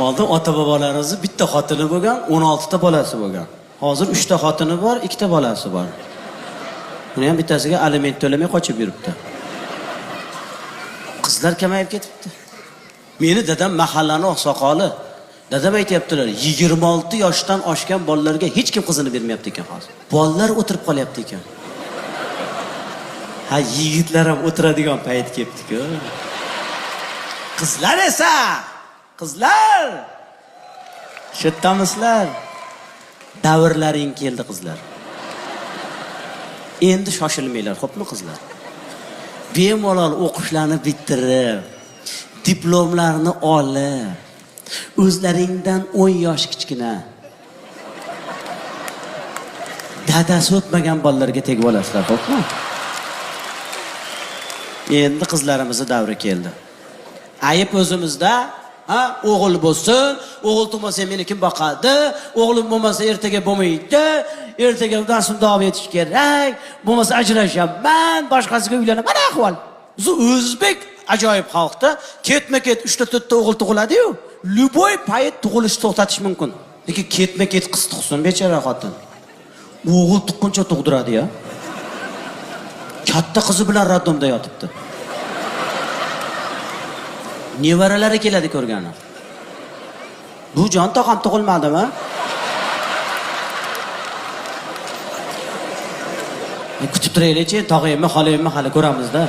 Oldin ota-bobolarimizni bitta xotini bo'lgan, 16 ta bolasi bo'lgan. Hozir 3 ta xotini bor, 2 ta bolasi bor. Buni ham bittasiga aliment to'lamay qochib yuribdi. Qizlar kamayib ketibdi. Meni dadam mahallani oqsoqoli. Dadam aytayaptilar, 26 yoshdan oshgan bolalarga hech kim qizini bermayapti ekan hozir. Bolalar o'tirib qolyapti ekan. Ha, yigitlar ham o'tiradigan payt kelibdi-ku. Qizlar esa, qizlar. Shetdamisizlar? Davrlaring keldi qizlar. Endi shoshilmanglar, xo'pmi qizlar? Bemalol o'qishlarni bitirib, diplomlarni olib, o'zlaringdan 10 yosh kichkina dadasi o'tmagan bolalarga tegib olasizlar, xo'pmi? Endi qizlarimizni davri keldi. Ayib o'zimizda, ha, o'g'il bo'lsin, o'g'il tug'masa meni kim boqadi, o'g'lim bo'lmasa ertaga bo'lmaydi, ertaga undan so'ng davom etish kerak, bo'lmasa ajrashaman, boshqasiga uylanaman. Mana ahvol. O'zbek ajoyib xalqda ketma-ket 3 ta 4 ta o'g'il tug'iladi-yu, любой payt tug'ilishni to'xtatish mumkin. Lekin ketma-ket qiz tug'sin, bechora xotin. O'g'il tuqquncha tug'diradi-ya. Katta qizi bilan raddomda yotibdi. Nevaralari keladi ko'rgani. Bu jon tog'am tug'ilmadimi? Kutib turaylik-chi, tog'aymi, xolaymi hali ko'ramiz-da.